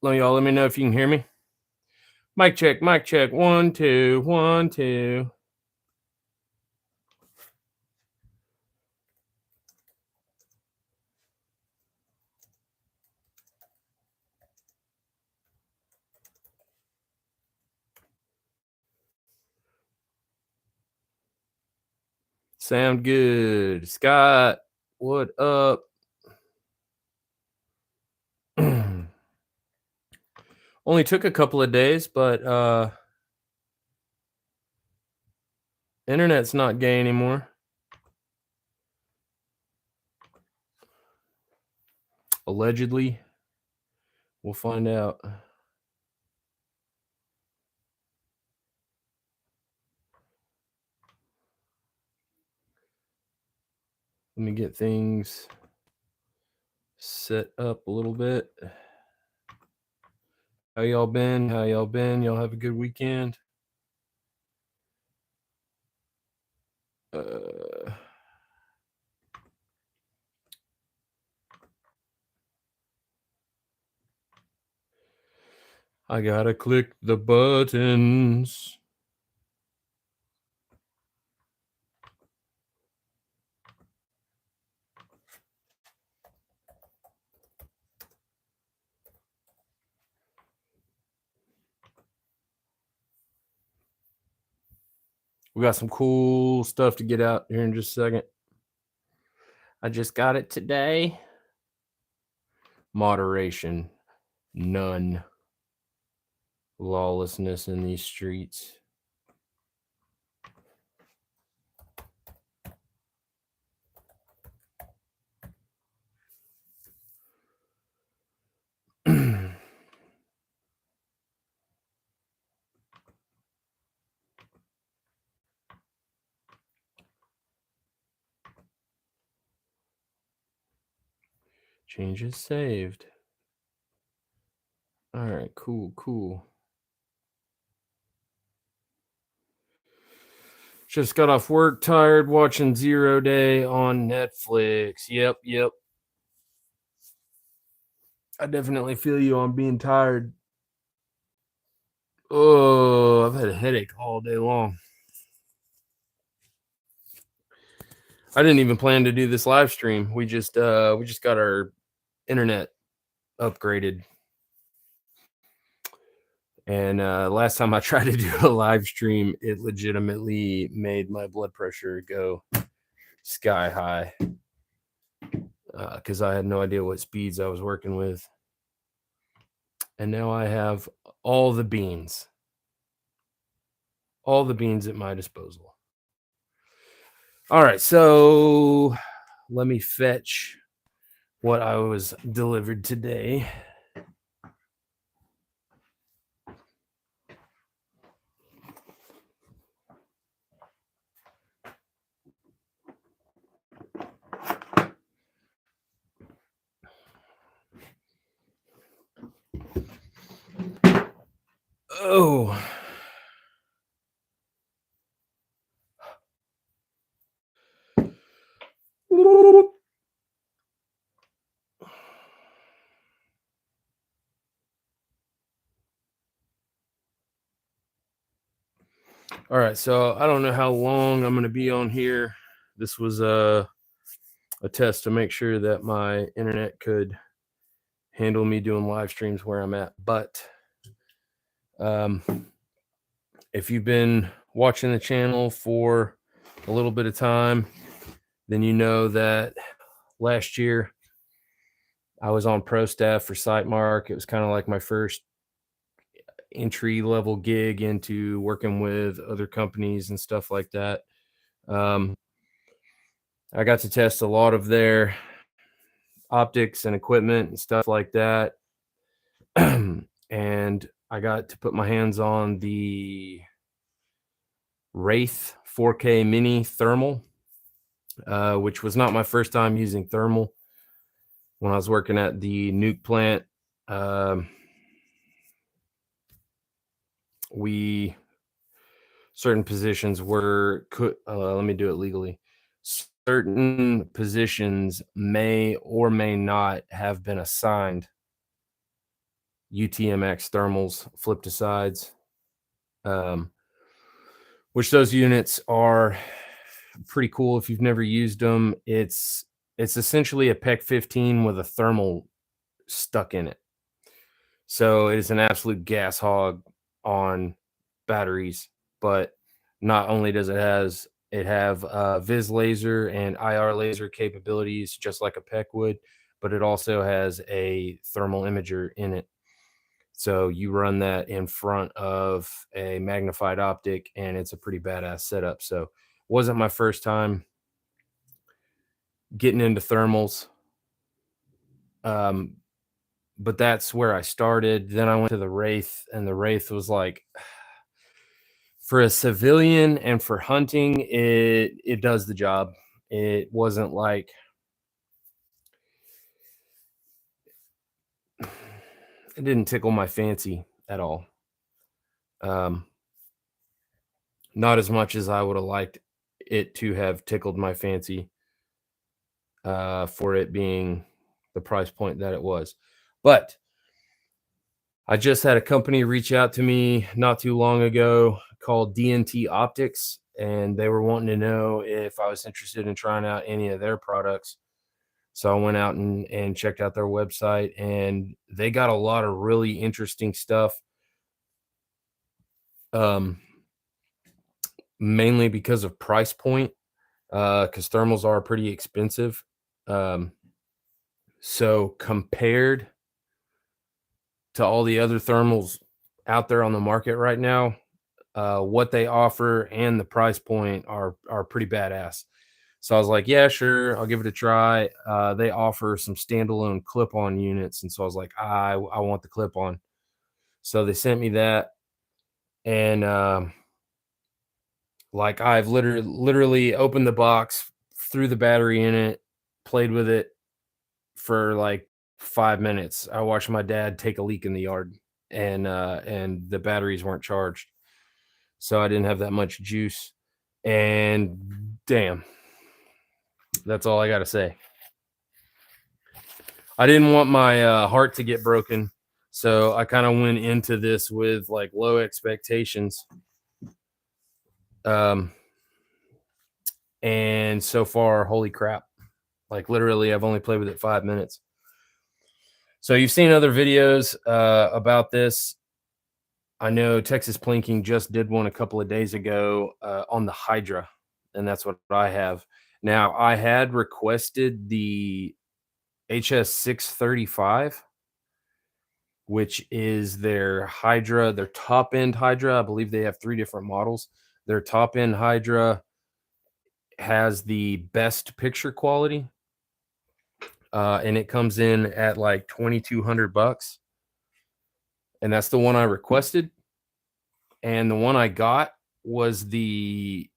Y'all, let me know if you can hear me. Mic check, mic check. 1, 2, 1, 2. Sound good. Scott, what up? Only took a couple of days, but internet's not gay anymore. Allegedly. We'll find out. Let me get things set up a little bit. How y'all been? How y'all been? Y'all have a good weekend? I gotta click the buttons. We got some cool stuff to get out here in just a second. I just got it today. Moderation. None. Lawlessness in these streets. Changes saved. All right, cool. Just got off work, tired, watching 0 Day on Netflix. Yep. I definitely feel you on being tired. Oh, I've had a headache all day long. I didn't even plan to do this live stream. We just got our internet upgraded. And last time I tried to do a live stream, it legitimately made my blood pressure go sky high because I had no idea what speeds I was working with. And now I have all the beans at my disposal. All right, so let me fetch what I was delivered today. Oh. All right, so I don't know how long I'm going to be on here. This was a test to make sure that my internet could handle me doing live streams where I'm at. But um, if you've been watching the channel for a little bit of time, then you know that last year I was on pro staff for SiteMark. It was kind of like my first entry level gig into working with other companies and stuff like that. Um, I got to test a lot of their optics and equipment and stuff like that. And I got to put my hands on the Wraith 4K Mini Thermal, which was not my first time using thermal. When I was working at the nuke plant, we certain positions were let me do it legally. Certain positions may or may not have been assigned UTMX thermals, flip to sides, which those units are pretty cool if you've never used them. It's essentially a PEC 15 with a thermal stuck in it. So it is an absolute gas hog on batteries, but not only does it have vis laser and IR laser capabilities just like a PEC would, but it also has a thermal imager in it. So you run that in front of a magnified optic, and it's a pretty badass setup. So wasn't my first time getting into thermals. But that's where I started. Then I went to the Wraith, and the Wraith was like, for a civilian and for hunting, it does the job. It wasn't like it didn't tickle my fancy at all. Not as much as I would have liked it to have tickled my fancy for it being the price point that it was. But I just had a company reach out to me not too long ago called DNT Optics, and they were wanting to know if I was interested in trying out any of their products. So I went out and checked out their website, and they got a lot of really interesting stuff. Mainly because of price point, because thermals are pretty expensive. So compared to all the other thermals out there on the market right now, what they offer and the price point are pretty badass. So I was like, yeah, sure, I'll give it a try. They offer some standalone clip-on units, and so I was like, I want the clip-on. So they sent me that, and like I've literally opened the box, threw the battery in it, played with it for like 5 minutes. I watched my dad take a leak in the yard, and the batteries weren't charged, so I didn't have that much juice. And damn, that's all I got to say. I didn't want my heart to get broken, so I kind of went into this with like low expectations. And so far, holy crap. Like literally, I've only played with it 5 minutes. So you've seen other videos about this. I know Texas Plinking just did one a couple of days ago on the Hydra, and that's what I have. Now, I had requested the HS635, which is their Hydra, their top end Hydra. I believe they have 3 different models. Their top end Hydra has the best picture quality, and it comes in at like $2,200, and that's the one I requested. And the one I got was the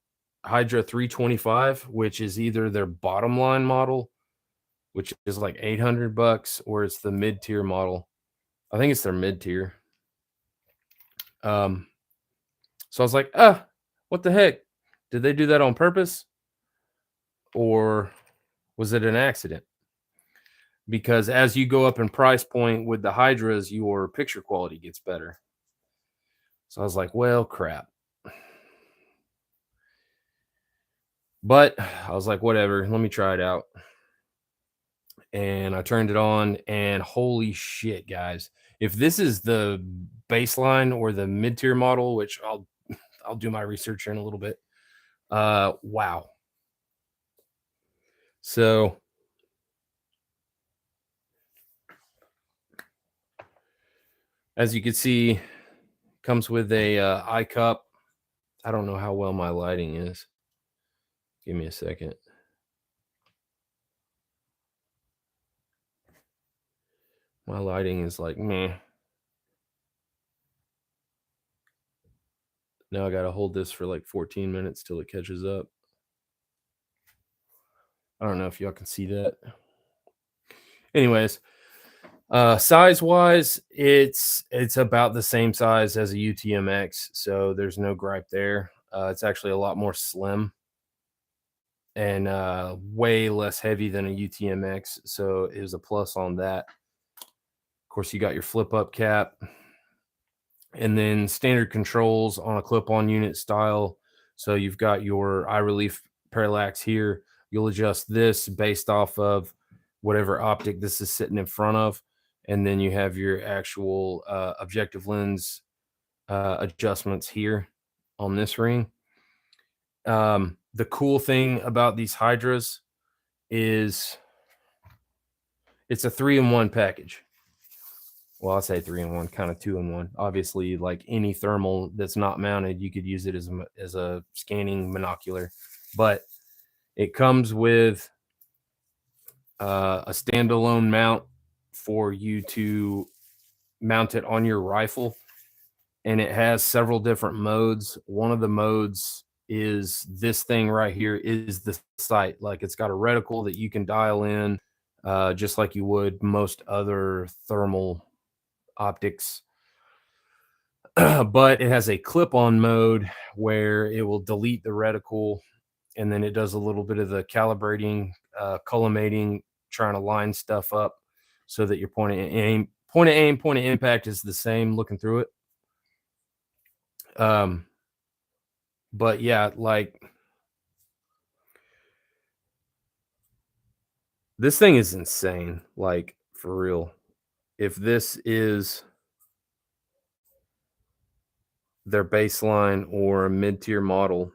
Hydra 325, which is either their bottom line model, which is like $800, or it's the mid tier model. I think it's their mid tier. Um, so I was like, what the heck? Did they do that on purpose or was it an accident? Because as you go up in price point with the Hydras, your picture quality gets better. So I was like, well, crap. But I was like, whatever, let me try it out. And I turned it on, and holy shit, guys. If this is the baseline or the mid-tier model, which I'll do my research here in a little bit. Wow. So as you can see, comes with a eye cup. I don't know how well my lighting is. Give me a second. My lighting is like meh. Now I gotta hold this for like 14 minutes till it catches up. I don't know if y'all can see that. Anyways, size wise, it's about the same size as a UTMX, so there's no gripe there. It's actually a lot more slim and way less heavy than a UTMX, so it was a plus on that. Of course, you got your flip up cap, and then standard controls on a clip-on unit style. So you've got your eye relief parallax here. You'll adjust this based off of whatever optic this is sitting in front of, and then you have your actual objective lens adjustments here on this ring. The cool thing about these Hydras is it's a 3-in-1 package. Well, I'll say 3-in-1, kind of 2-in-1. Obviously, like any thermal that's not mounted, you could use it as a scanning monocular. But it comes with a standalone mount for you to mount it on your rifle, and it has several different modes. One of the modes is this thing right here is the sight. Like it's got a reticle that you can dial in just like you would most other thermal optics. But it has a clip-on mode where it will delete the reticle, and then it does a little bit of the calibrating, collimating, trying to line stuff up so that your point of aim, point of impact is the same looking through it. But yeah, like this thing is insane, like for real. If this is their baseline or a mid-tier model,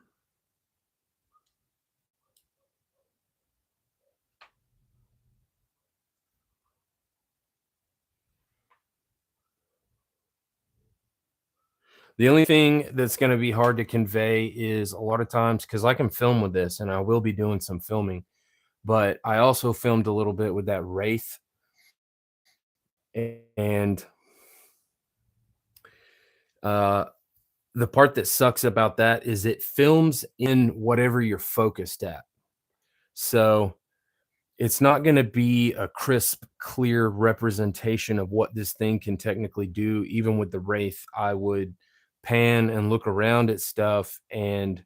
the only thing that's going to be hard to convey is a lot of times because I can film with this and I will be doing some filming, but I also filmed a little bit with that Wraith. And the part that sucks about that is it films in whatever you're focused at. So it's not going to be a crisp, clear representation of what this thing can technically do. Even with the Wraith, I would pan and look around at stuff, and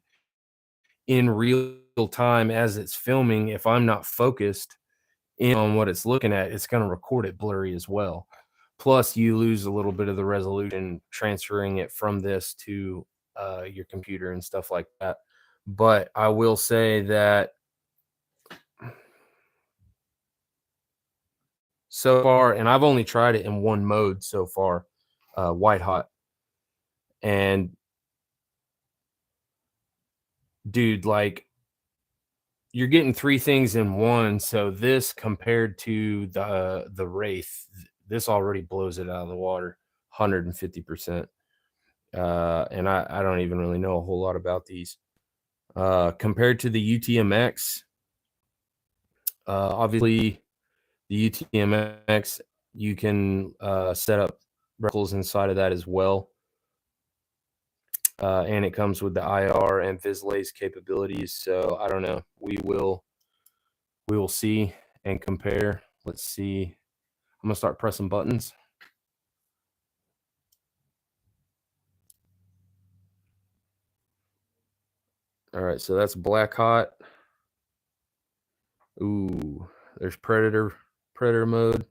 in real time as it's filming, if I'm not focused in on what it's looking at, it's going to record it blurry as well. Plus, you lose a little bit of the resolution transferring it from this to your computer and stuff like that. But I will say that so far, and I've only tried it in one mode so far, white hot. And dude, like you're getting three things in one. So this compared to the Wraith, this already blows it out of the water 150%. And I don't even really know a whole lot about these. Compared to the UTMX, obviously the UTMX, you can set up reticles inside of that as well. And it comes with the IR and VisLace capabilities. So I don't know. We will see and compare. Let's see. I'm gonna start pressing buttons. All right, so that's black hot. Ooh, there's predator mode.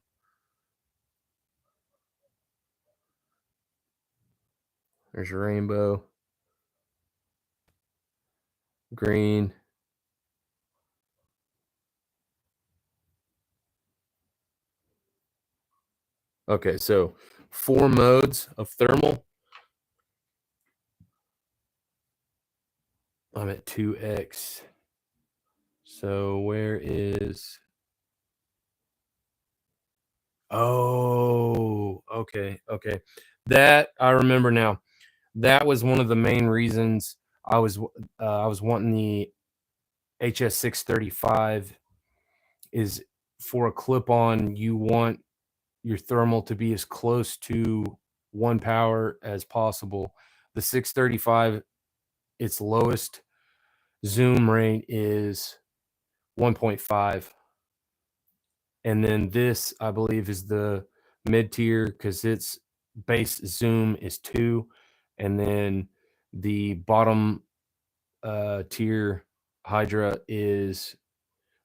There's rainbow, green. Okay, so 4 modes of thermal. I'm at 2x. So where is... Oh, okay. That I remember now. That was one of the main reasons I was wanting the HS635 is for a clip-on. You want your thermal to be as close to 1 power as possible. The 635, its lowest zoom rate is 1.5. And then this, I believe, is the mid tier because its base zoom is 2. And then the bottom tier Hydra is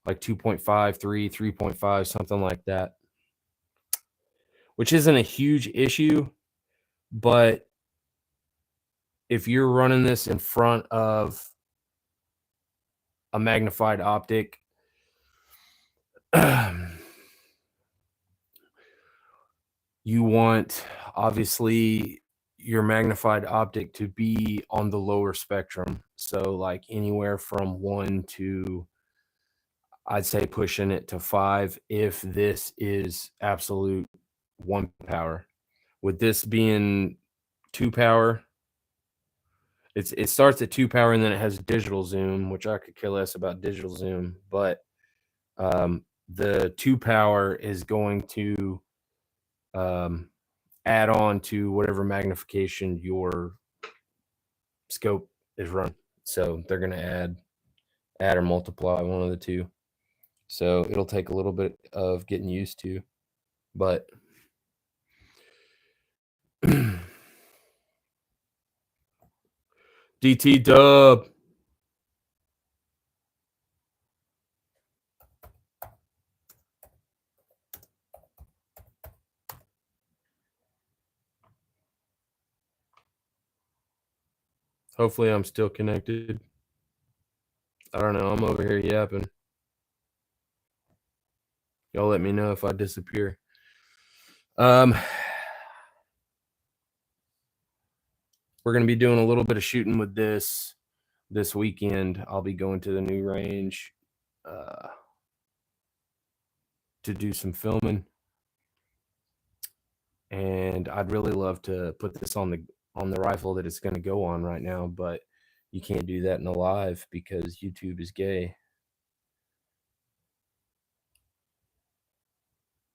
like 2.5, 3, 3.5, something like that, which isn't a huge issue. But if you're running this in front of a magnified optic, you want, obviously, your magnified optic to be on the lower spectrum. So like anywhere from 1 to, I'd say, pushing it to 5 if this is absolute 1 power. With this being 2 power, it starts at 2 power and then it has digital zoom, which I could care less about digital zoom, but the 2 power is going to add on to whatever magnification your scope is run. So they're going to add or multiply one of the two. So it'll take a little bit of getting used to, but DT dub. Hopefully I'm still connected. I don't know. I'm over here yapping. Y'all let me know if I disappear. We're going to be doing a little bit of shooting with this weekend. I'll be going to the new range to do some filming, and I'd really love to put this on the rifle that it's going to go on right now, but you can't do that in a live because YouTube is gay.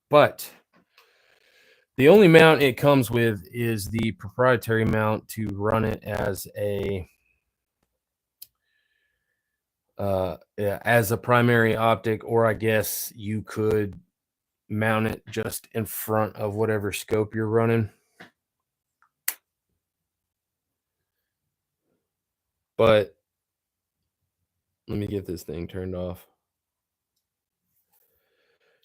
But the only mount it comes with is the proprietary mount to run it as a primary optic, or I guess you could mount it just in front of whatever scope you're running. But let me get this thing turned off.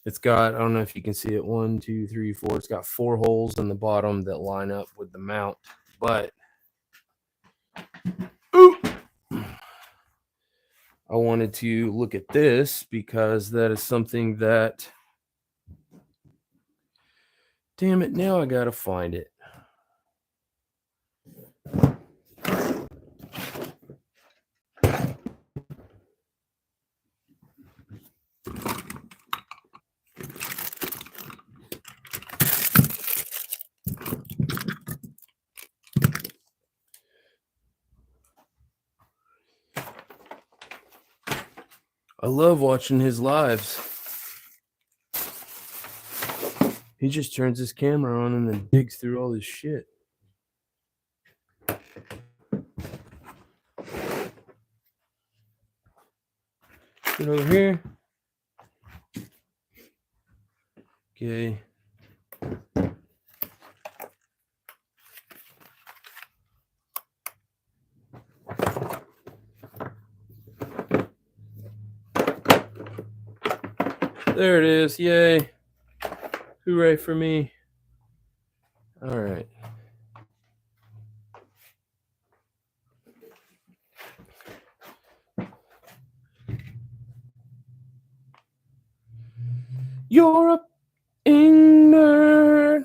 It's got, I don't know if you can see it, 1, 2, 3, 4. It's got 4 holes in the bottom that line up with the mount. But I wanted to look at this because that is something that, damn it, now I gotta find it. I love watching his lives. He just turns his camera on and then digs through all his shit. Get over here. Okay. There it is. Yay. Hooray for me. All right. You're a nerd.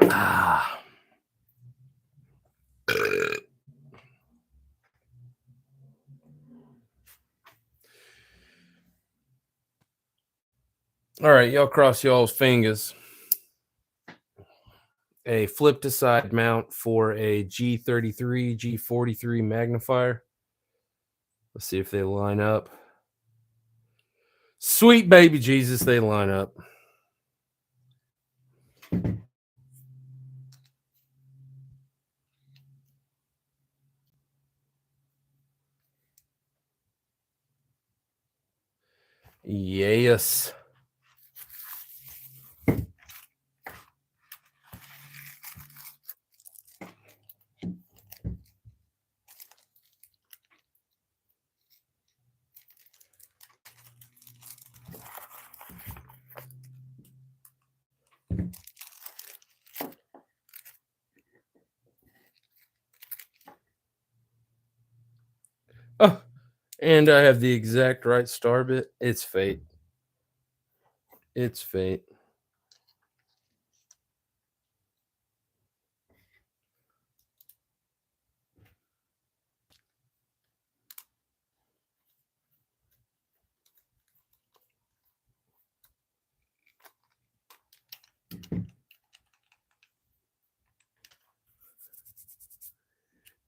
Ah. All right, y'all cross y'all's fingers. A flip to side mount for a G33, G43 magnifier. Let's see if they line up. Sweet baby Jesus, they line up. Yes. Oh, and I have the exact right star bit. It's fate. It's fate.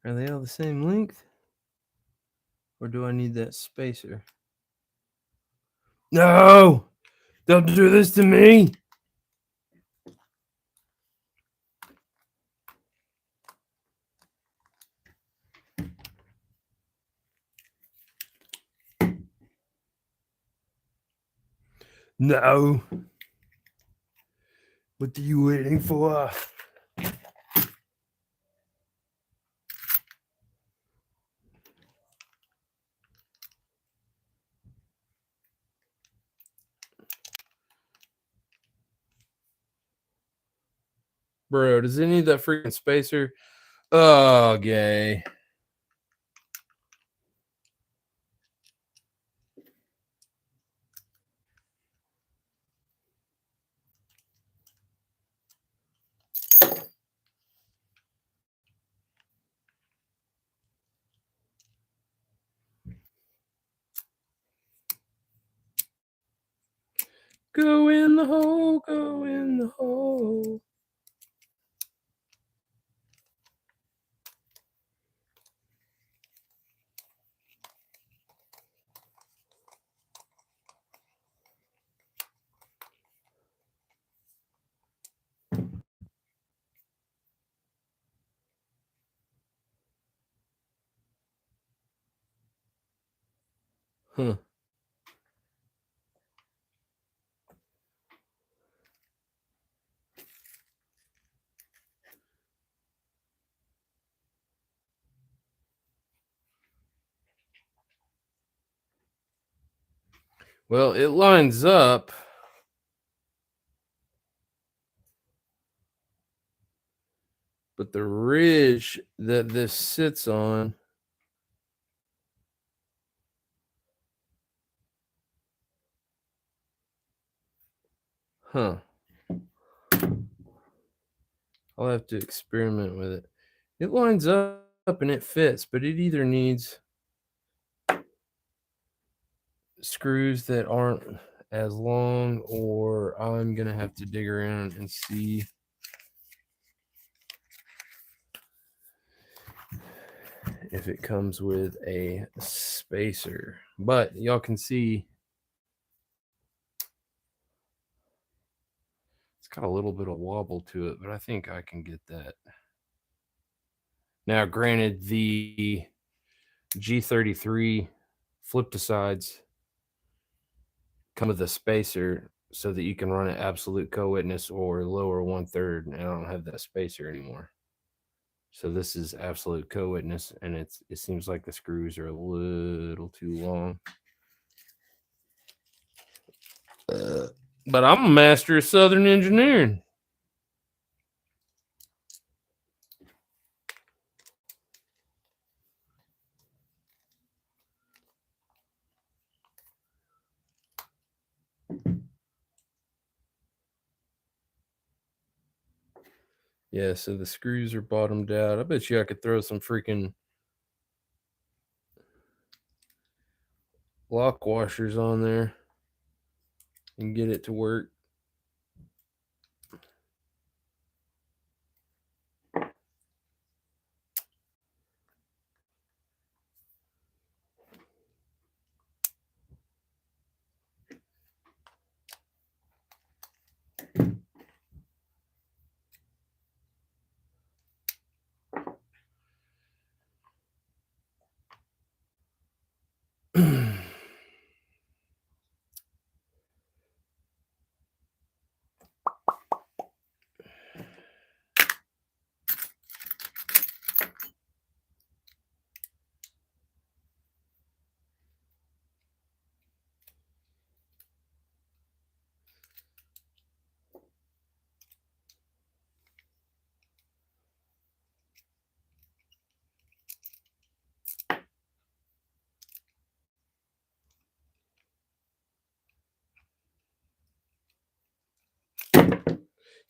Are they all the same length? Or do I need that spacer? No! Don't do this to me! No. What are you waiting for? Bro, does it need that freaking spacer? Oh, gay. Go in the hole, go in the hole. Huh. Well, it lines up. But the ridge that this sits on, huh. I'll have to experiment with it. It lines up and it fits, but it either needs screws that aren't as long, or I'm going to have to dig around and see if it comes with a spacer. But y'all can see it's got a little bit of wobble to it, but I think I can get that. Now, granted, the G33 flip to sides come with a spacer so that you can run an absolute co-witness or lower 1/3, and I don't have that spacer anymore. So this is absolute co-witness, and it seems like the screws are a little too long. But I'm a master of Southern engineering. Yeah, so the screws are bottomed out. I bet you I could throw some freaking lock washers on there and get it to work.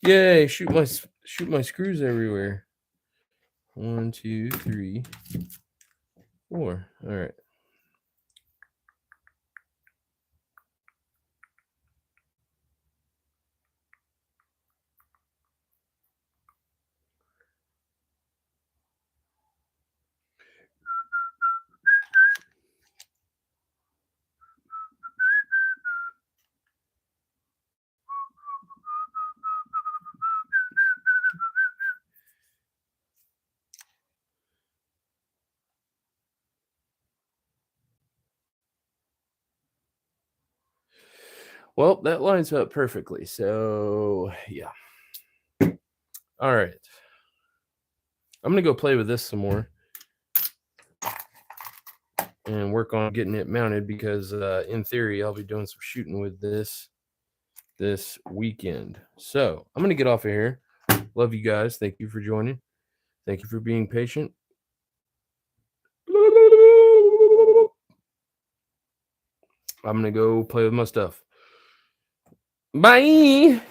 Yay, shoot my screws everywhere. 1, 2, 3, 4. All right. Well, that lines up perfectly. So, yeah. All right. I'm going to go play with this some more and work on getting it mounted because in theory, I'll be doing some shooting with this weekend. So, I'm going to get off of here. Love you guys. Thank you for joining. Thank you for being patient. I'm going to go play with my stuff. Bye.